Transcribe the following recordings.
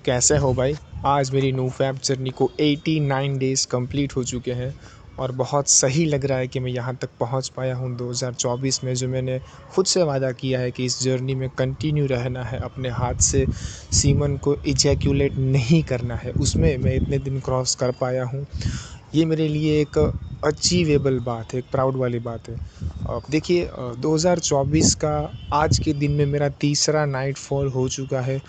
कैसे हो भाई। आज मेरी नो फैब जर्नी को 89 डेज़ कंप्लीट हो चुके हैं और बहुत सही लग रहा है कि मैं यहाँ तक पहुँच पाया हूँ 2024 में। जो मैंने खुद से वादा किया है कि इस जर्नी में कंटिन्यू रहना है, अपने हाथ से सीमन को इजैक्यूलेट नहीं करना है, उसमें मैं इतने दिन क्रॉस कर पाया हूँ। ये मेरे लिए एक अचीवेबल बात है, एक प्राउड वाली बात है। अब देखिए 2024 का आज के दिन में मेरा तीसरा नाइटफॉल हो चुका है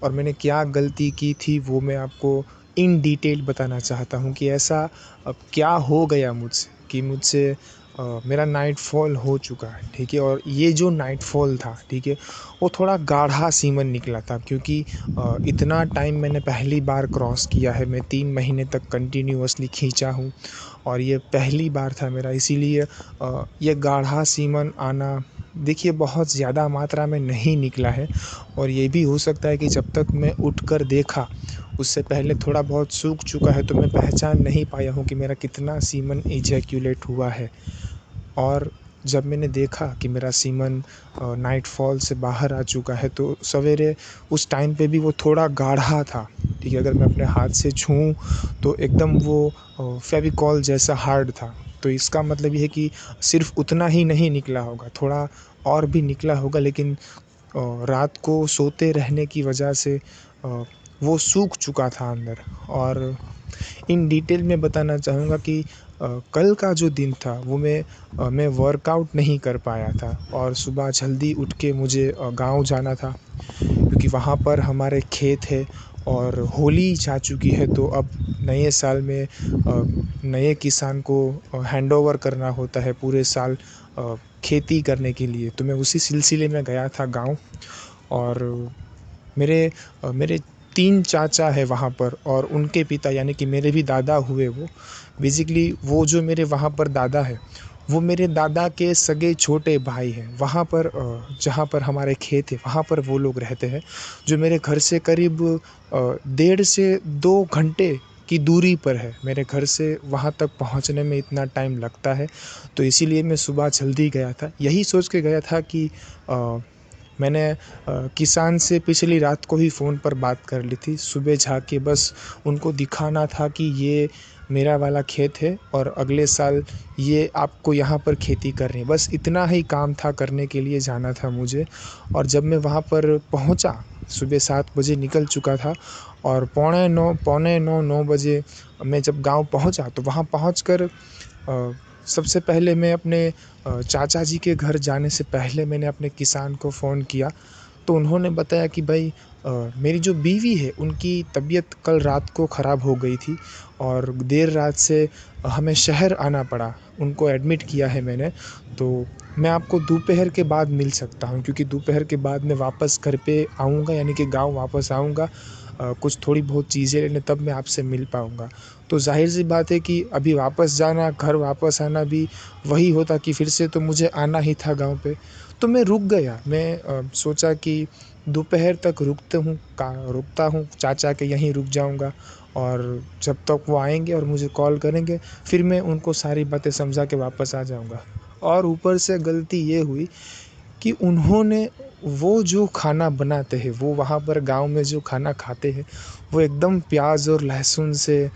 और मैंने क्या गलती की थी वो मैं आपको इन डिटेल बताना चाहता हूँ कि ऐसा अब क्या हो गया मुझसे कि मुझसे मेरा नाइटफॉल हो चुका है, ठीक है। और ये जो नाइटफॉल था, ठीक है, वो थोड़ा गाढ़ा सीमन निकला था क्योंकि इतना टाइम मैंने पहली बार क्रॉस किया है। मैं 3 महीने तक कंटिन्यूअसली खींचा हूँ और ये पहली बार था मेरा, इसीलिए ये गाढ़ा सीमन आना देखिए बहुत ज़्यादा मात्रा में नहीं निकला है। और ये भी हो सकता है कि जब तक मैं उठकर देखा उससे पहले थोड़ा बहुत सूख चुका है, तो मैं पहचान नहीं पाया हूँ कि मेरा कितना सीमन इजैक्यूलेट हुआ है। और जब मैंने देखा कि मेरा सीमन नाइटफॉल से बाहर आ चुका है, तो सवेरे उस टाइम पे भी वो थोड़ा गाढ़ा था, ठीक है। अगर मैं अपने हाथ से छूऊं तो एकदम वो फेविकॉल जैसा हार्ड था। तो इसका मतलब ये है कि सिर्फ उतना ही नहीं निकला होगा, थोड़ा और भी निकला होगा, लेकिन रात को सोते रहने की वजह से वो सूख चुका था अंदर। और इन डिटेल में बताना चाहूँगा कि कल का जो दिन था वो मैं वर्कआउट नहीं कर पाया था और सुबह जल्दी उठ के मुझे गाँव जाना था क्योंकि वहाँ पर हमारे खेत है और होली जा चुकी है। तो अब नए साल में नए किसान को हैंडओवर करना होता है पूरे साल खेती करने के लिए। तो मैं उसी सिलसिले में गया था गाँव। और मेरे 3 चाचा हैं वहाँ पर और उनके पिता यानी कि मेरे भी दादा हुए वो। बेसिकली वो जो मेरे वहाँ पर दादा है, वो मेरे दादा के सगे छोटे भाई हैं। वहाँ पर जहाँ पर हमारे खेत है वहाँ पर वो लोग रहते हैं, जो मेरे घर से करीब 1.5 से 2 घंटे की दूरी पर है। मेरे घर से वहाँ तक पहुँचने में इतना टाइम लगता है, तो इसीलिए मैं सुबह जल्दी गया था। यही सोच के गया था कि मैंने किसान से पिछली रात को ही फ़ोन पर बात कर ली थी। सुबह जाके बस उनको दिखाना था कि ये मेरा वाला खेत है और अगले साल ये आपको यहाँ पर खेती करनी है। बस इतना ही काम था, करने के लिए जाना था मुझे। और जब मैं वहाँ पर पहुँचा, सुबह 7 बजे निकल चुका था और पौने 9 9 बजे मैं जब गाँव पहुँचा, तो वहाँ पहुँचकर सबसे पहले मैं अपने चाचा जी के घर जाने से पहले मैंने अपने किसान को फ़ोन किया। तो उन्होंने बताया कि भाई मेरी जो बीवी है उनकी तबीयत कल रात को ख़राब हो गई थी और देर रात से हमें शहर आना पड़ा। उनको एडमिट किया है मैंने। तो मैं आपको दोपहर के बाद मिल सकता हूँ क्योंकि दोपहर के बाद मैं वापस घर पे आऊँगा, यानी कि गाँव वापस आऊँगा कुछ थोड़ी बहुत चीज़ें लेने, तब मैं आपसे मिल पाऊँगा। तो ज़ाहिर-सी बात है कि अभी वापस जाना, घर वापस आना भी वही होता कि फिर से तो मुझे आना ही था गाँव पे। तो मैं रुक गया। मैं सोचा कि दोपहर तक रुकता हूँ, चाचा के यहीं रुक जाऊँगा और जब तक वो आएँगे और मुझे कॉल करेंगे, फिर मैं उनको सारी बातें समझा के वापस आ जाऊँगा। और ऊपर से गलती ये हुई कि उन्होंने वो जो खाना बनाते हैं, वो वहाँ पर गाँव में जो खाना खाते हैं, वो एकदम प्याज़ और लहसुन से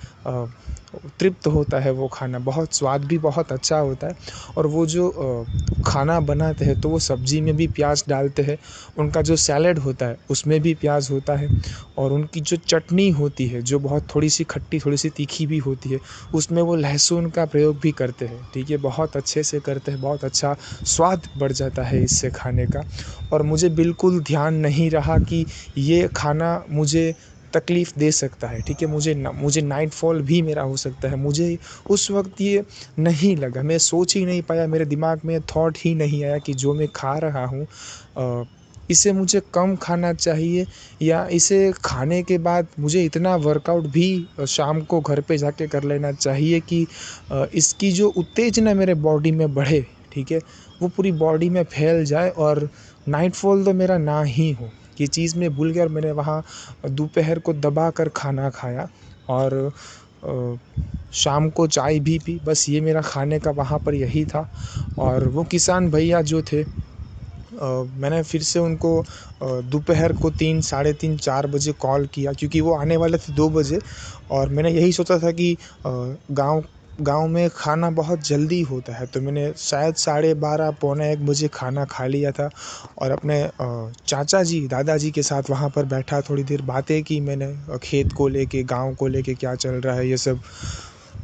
तृप्त होता है वो खाना, बहुत स्वाद भी बहुत अच्छा होता है। और वो जो खाना बनाते हैं तो वो सब्ज़ी में भी प्याज़ डालते हैं, उनका जो सैलेड होता है उसमें भी प्याज़ होता है और उनकी जो चटनी होती है, जो बहुत थोड़ी-सी खट्टी, थोड़ी-सी तीखी भी होती है, उसमें वो लहसुन का प्रयोग भी करते हैं, ठीक है? बहुत अच्छे से करते हैं, बहुत अच्छा स्वाद बढ़ जाता है इससे खाने का। और मुझे बिल्कुल ध्यान नहीं रहा कि ये खाना मुझे तकलीफ़ दे सकता है, ठीक है? मुझे नाइटफॉल भी मेरा हो सकता है। मुझे उस वक़्त ये नहीं लगा, मैं सोच ही नहीं पाया, मेरे दिमाग में थॉट ही नहीं आया कि जो मैं खा रहा हूँ इसे मुझे कम खाना चाहिए या इसे खाने के बाद मुझे इतना वर्कआउट भी शाम को घर पे जाके कर लेना चाहिए कि इसकी जो उत्तेजना मेरे बॉडी में बढ़े, ठीक है? वो पूरी बॉडी में फैल जाए और नाइटफॉल तो मेरा ना ही हो। ये चीज़ मैं भूल गया और मैंने वहाँ दोपहर को दबा कर खाना खाया और शाम को चाय भी पी। बस ये मेरा खाने का वहाँ पर यही था। और वो किसान भैया जो थे मैंने फिर से उनको दोपहर को 3 साढ़े 3 4 बजे कॉल किया, क्योंकि वो आने वाले थे 2 बजे और मैंने यही सोचा था कि गाँव गाँव में खाना बहुत जल्दी होता है, तो मैंने शायद साढ़े 12 पौने 1 बजे खाना खा लिया था और अपने चाचा जी, दादाजी के साथ वहाँ पर बैठा, थोड़ी देर बातें की मैंने खेत को लेके, गाँव को लेके क्या चल रहा है ये सब।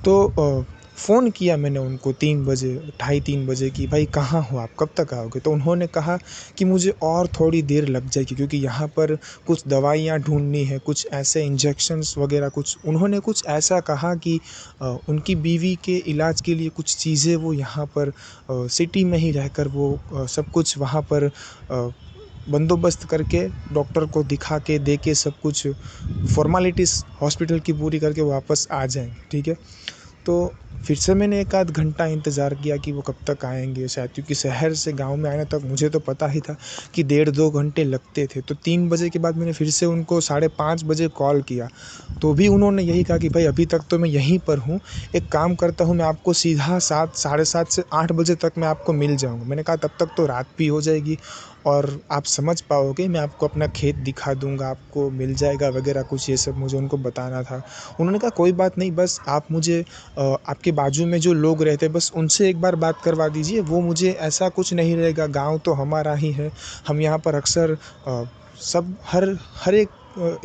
तो फ़ोन किया मैंने उनको 3 बजे, ढाई 3 बजे कि भाई कहाँ हो आप, कब तक आओगे? तो उन्होंने कहा कि मुझे और थोड़ी देर लग जाएगी, क्योंकि यहाँ पर कुछ दवाइयाँ ढूँढनी है, कुछ ऐसे इंजेक्शंस वग़ैरह कुछ उन्होंने कुछ ऐसा कहा कि उनकी बीवी के इलाज के लिए कुछ चीज़ें वो यहाँ पर सिटी में ही रहकर वो सब कुछ वहाँ पर बंदोबस्त करके डॉक्टर को दिखा के, दे के सब कुछ फ़ॉर्मेलिटीज़ हॉस्पिटल की पूरी करके वापस आ जाएँगे, ठीक है? तो फिर से मैंने 1 आध घंटा इंतज़ार किया कि वो कब तक आएँगे शायद, क्योंकि शहर से गाँव में आने तक मुझे तो पता ही था कि 1.5-2 घंटे लगते थे। तो 3 बजे के बाद मैंने फिर से उनको साढ़े 5 बजे कॉल किया, तो भी उन्होंने यही कहा कि भाई अभी तक तो मैं यहीं पर हूँ, एक काम करता हूँ मैं आपको सीधा 7 साढ़े 7 से 8 बजे तक मैं आपको मिल जाऊँगा। मैंने कहा तब तक तो रात भी हो जाएगी और आप समझ पाओगे, मैं आपको अपना खेत दिखा दूँगा, आपको मिल जाएगा वगैरह कुछ ये सब मुझे उनको बताना था। उन्होंने कहा कोई बात नहीं, बस आप मुझे आपके बाजू में जो लोग रहते हैं बस उनसे एक बार बात करवा दीजिए, वो मुझे ऐसा कुछ नहीं रहेगा, गाँव तो हमारा ही है। हम यहाँ पर अक्सर सब हर एक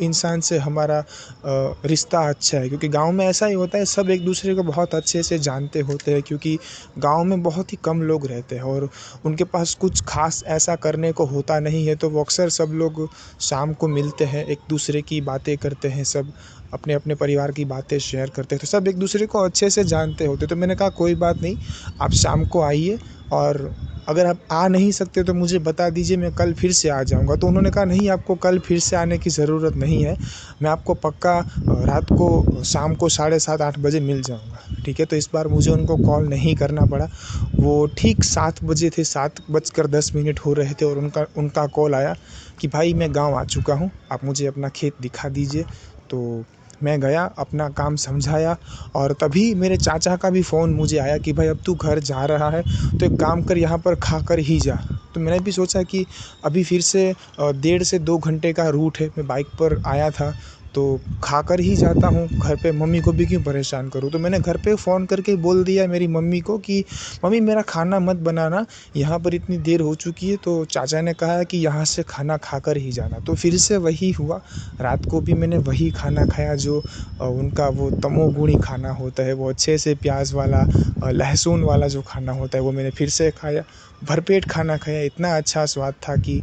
इंसान से हमारा रिश्ता अच्छा है, क्योंकि गाँव में ऐसा ही होता है, सब एक दूसरे को बहुत अच्छे से जानते होते हैं, क्योंकि गाँव में बहुत ही कम लोग रहते हैं और उनके पास कुछ ख़ास ऐसा करने को होता नहीं है, तो वो अक्सर सब लोग शाम को मिलते हैं, एक दूसरे की बातें करते हैं, सब अपने-अपने परिवार की बातें शेयर करते हैं, तो सब एक दूसरे को अच्छे से जानते होते। तो मैंने कहा कोई बात नहीं, आप शाम को आइए और अगर आप आ नहीं सकते तो मुझे बता दीजिए, मैं कल फिर से आ जाऊँगा। तो उन्होंने कहा नहीं, आपको कल फिर से आने की ज़रूरत नहीं है, मैं आपको पक्का रात को शाम को साढ़े 7-8 बजे मिल जाऊँगा, ठीक है? तो इस बार मुझे उनको कॉल नहीं करना पड़ा। वो ठीक 7 बजे थे, 7:10 हो रहे थे और उनका उनका कॉल आया कि भाई मैं गाँव आ चुका हूँ, आप मुझे अपना खेत दिखा दीजिए। तो मैं गया, अपना काम समझाया और तभी मेरे चाचा का भी फ़ोन मुझे आया कि भाई अब तू घर जा रहा है, तो एक काम कर, यहाँ पर खा कर ही जा। तो मैंने भी सोचा कि अभी फिर से 1.5 से 2 घंटे का रूट है, मैं बाइक पर आया था, तो खाकर ही जाता हूँ घर पे, मम्मी को भी क्यों परेशान करूँ। तो मैंने घर पे फ़ोन करके बोल दिया मेरी मम्मी को कि मम्मी मेरा खाना मत बनाना, यहाँ पर इतनी देर हो चुकी है। तो चाचा ने कहा कि यहाँ से खाना खाकर ही जाना। तो फिर से वही हुआ, रात को भी मैंने वही खाना खाया जो उनका वो तमोगुणी खाना होता है, वो अच्छे से प्याज़ वाला लहसुन वाला जो खाना होता है वो मैंने फिर से खाया, भरपेट खाना खाया। इतना अच्छा स्वाद था कि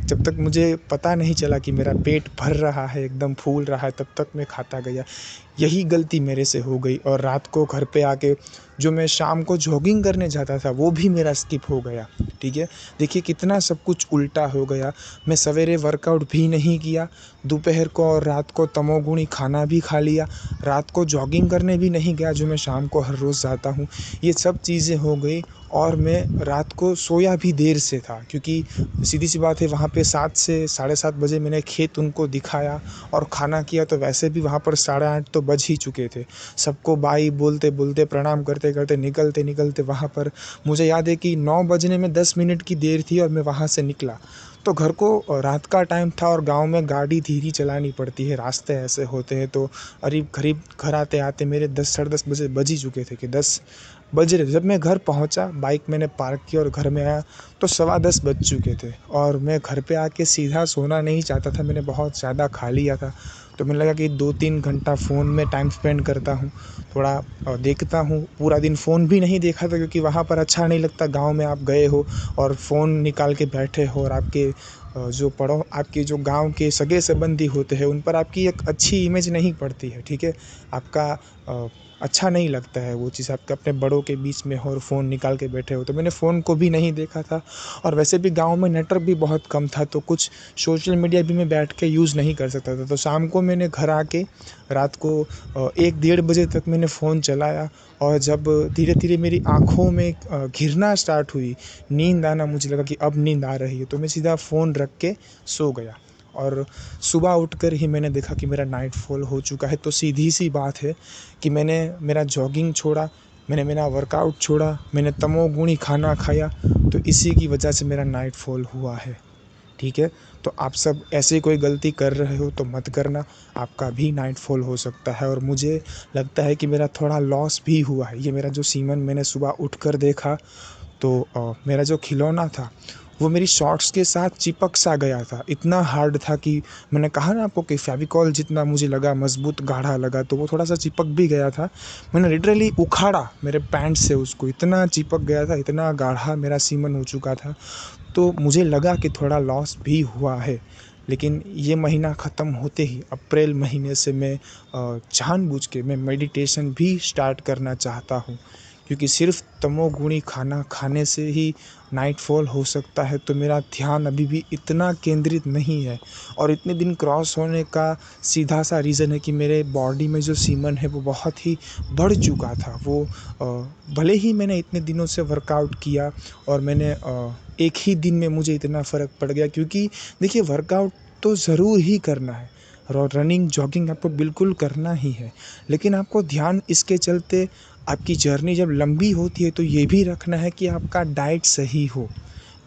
जब तक मुझे पता नहीं चला कि मेरा पेट भर रहा है, एकदम फूल रहा है, तब तक मैं खाता गया। यही गलती मेरे से हो गई और रात को घर पे आके जो मैं शाम को जॉगिंग करने जाता था वो भी मेरा स्किप हो गया, ठीक है? देखिए कितना सब कुछ उल्टा हो गया। मैं सवेरे वर्कआउट भी नहीं किया, दोपहर को और रात को तमोगुणी खाना भी खा लिया, रात को जॉगिंग करने भी नहीं गया जो मैं शाम को हर रोज़ जाता हूँ। ये सब चीज़ें हो गई और मैं रात को सोया भी देर से था, क्योंकि सीधी-सी बात है, वहाँ पे 7 से साढ़े 7 बजे मैंने खेत उनको दिखाया और खाना किया, तो वैसे भी वहाँ पर साढ़े 8 तो बज ही चुके थे। सबको बाय बोलते-बोलते, प्रणाम करते-करते, निकलते-निकलते वहाँ पर मुझे याद है कि 9 बजने में 10 मिनट की देर थी और मैं वहाँ से निकला। तो घर को रात का टाइम था और गाँव में गाड़ी धीरे चलानी पड़ती है, रास्ते ऐसे होते हैं, तो करीब घर आते-आते मेरे 10 साढ़े 10 बजे बज ही चुके थे कि 10 बज रहे थे। जब मैं घर पहुँचा, बाइक मैंने पार्क की और घर में आया तो 10:15 बज चुके थे और मैं घर पे आके सीधा सोना नहीं चाहता था, मैंने बहुत ज़्यादा खा लिया था। तो मैंने लगा कि 2-3 घंटा फ़ोन में टाइम स्पेंड करता हूँ, थोड़ा देखता हूँ। पूरा दिन फ़ोन भी नहीं देखा था, क्योंकि वहाँ पर अच्छा नहीं लगता, गाँव में आप गए हो और फ़ोन निकाल के बैठे हो और आपके जो गाँव के सगे-संबंधी होते हैं, उन पर आपकी एक अच्छी इमेज नहीं पड़ती है, ठीक है? आपका अच्छा नहीं लगता है वो चीज़, आपके अपने बड़ों के बीच में हो और फ़ोन निकाल के बैठे हो। तो मैंने फ़ोन को भी नहीं देखा था और वैसे भी गाँव में नेटवर्क भी बहुत कम था, तो कुछ सोशल मीडिया भी मैं बैठ के यूज़ नहीं कर सकता था। तो शाम को मैंने घर आके रात को 1 डेढ़ बजे तक मैंने फ़ोन चलाया और जब धीरे-धीरे मेरी आँखों में घिरना स्टार्ट हुई, नींद आना, मुझे लगा कि अब नींद आ रही है, तो मैं सीधा फ़ोन रख के सो गया और सुबह उठकर ही मैंने देखा कि मेरा नाइटफ़ॉल हो चुका है। तो सीधी-सी बात है कि मैंने मेरा जॉगिंग छोड़ा, मैंने मेरा वर्कआउट छोड़ा, मैंने तमोगुणी खाना खाया, तो इसी की वजह से मेरा नाइट फॉल हुआ है। ठीक है, तो आप सब ऐसे कोई गलती कर रहे हो तो मत करना, आपका भी नाइट फॉल हो सकता है। और मुझे लगता है कि मेरा थोड़ा लॉस भी हुआ है। ये मेरा जो सीमन मैंने सुबह उठकर देखा, तो मेरा जो खिलौना था वो मेरी शॉर्ट्स के साथ चिपक सा गया था। इतना हार्ड था कि मैंने कहा ना आपको कि फेविकॉल जितना मुझे लगा मजबूत गाढ़ा लगा, तो वो थोड़ा सा चिपक भी गया था। मैंने लिटरली उखाड़ा मेरे पैंट से उसको, इतना चिपक गया था, इतना गाढ़ा मेरा सीमन हो चुका था। तो मुझे लगा कि थोड़ा लॉस भी हुआ है। लेकिन ये महीना ख़त्म होते ही अप्रैल महीने से मैं जानबूझ के मैं मेडिटेशन भी स्टार्ट करना चाहता हूँ, क्योंकि सिर्फ तमोगुणी खाना खाने से ही नाइट फॉल हो सकता है। तो मेरा ध्यान अभी भी इतना केंद्रित नहीं है। और इतने दिन क्रॉस होने का सीधा सा रीज़न है कि मेरे बॉडी में जो सीमन है वो बहुत ही बढ़ चुका था। वो भले ही मैंने इतने दिनों से वर्कआउट किया और मैंने एक ही दिन में मुझे इतना फ़र्क पड़ गया, क्योंकि देखिए वर्कआउट तो ज़रूर ही करना है और रनिंग जॉगिंग आपको बिल्कुल करना ही है। लेकिन आपको ध्यान इसके चलते आपकी जर्नी जब लंबी होती है तो ये भी रखना है कि आपका डाइट सही हो।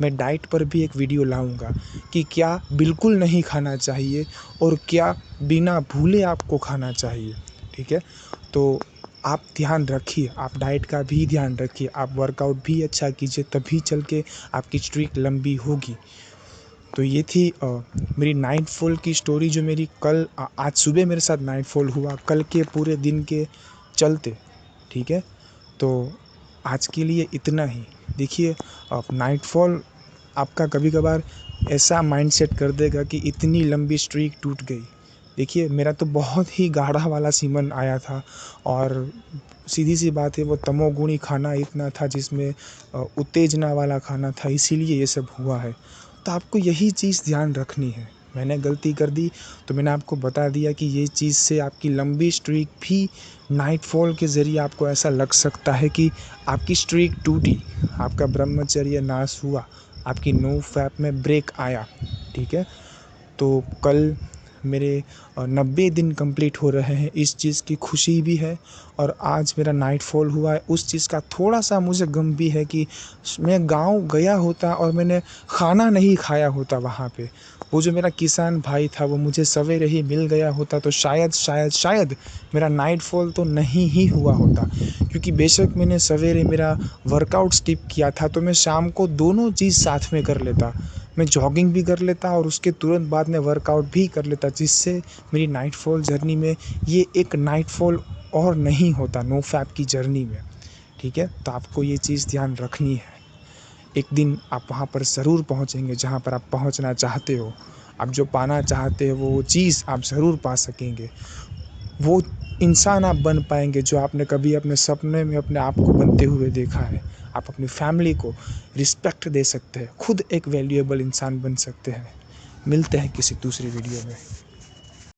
मैं डाइट पर भी एक वीडियो लाऊंगा कि क्या बिल्कुल नहीं खाना चाहिए और क्या बिना भूले आपको खाना चाहिए। ठीक है, तो आप ध्यान रखिए, आप डाइट का भी ध्यान रखिए, आप वर्कआउट भी अच्छा कीजिए, तभी चल के आपकी स्ट्रीक लंबी होगी। तो ये थी मेरी नाइट फॉल की स्टोरी, जो मेरी आज सुबह मेरे साथ नाइट फॉल हुआ कल के पूरे दिन के चलते। ठीक है, तो आज के लिए इतना ही। देखिए नाइट फॉल आपका कभी कभार ऐसा माइंडसेट कर देगा कि इतनी लंबी स्ट्रीक टूट गई। देखिए मेरा तो बहुत ही गाढ़ा वाला सीमन आया था, और सीधी सी बात है वो तमोगुणी खाना इतना था जिसमें उत्तेजना वाला खाना था, इसीलिए ये सब हुआ है। तो आपको यही चीज़ ध्यान रखनी है। मैंने गलती कर दी तो मैंने आपको बता दिया कि ये चीज़ से आपकी लंबी स्ट्रीक भी नाइट फॉल के ज़रिए आपको ऐसा लग सकता है कि आपकी स्ट्रीक टूटी, आपका ब्रह्मचर्य नाश हुआ, आपकी नो फैप में ब्रेक आया। ठीक है, तो कल मेरे 90 दिन कंप्लीट हो रहे हैं, इस चीज़ की खुशी भी है। और आज मेरा नाइट फॉल हुआ है, उस चीज़ का थोड़ा सा मुझे गम भी है कि मैं गांव गया होता और मैंने खाना नहीं खाया होता वहाँ पे। वो जो मेरा किसान भाई था वो मुझे सवेरे ही मिल गया होता तो शायद शायद शायद मेरा नाइट फॉल तो नहीं ही हुआ होता। क्योंकि बेशक मैंने सवेरे मेरा वर्कआउट स्किप किया था, तो मैं शाम को दोनों चीज़ साथ में कर लेता। मैं जॉगिंग भी कर लेता और उसके तुरंत बाद में वर्कआउट भी कर लेता, जिससे मेरी नाइट फॉल जर्नी में ये एक नाइट फॉल और नहीं होता नो फैप की जर्नी में। ठीक है, तो आपको ये चीज़ ध्यान रखनी है। एक दिन आप वहाँ पर ज़रूर पहुँचेंगे जहाँ पर आप पहुँचना चाहते हो। आप जो पाना चाहते हो वो चीज़ आप ज़रूर पा सकेंगे। वो इंसान आप बन पाएंगे जो आपने कभी अपने सपने में अपने आप को बनते हुए देखा है। आप अपनी फैमिली को रिस्पेक्ट दे सकते हैं, खुद एक वैल्यूएबल इंसान बन सकते हैं। मिलते हैं किसी दूसरी वीडियो में।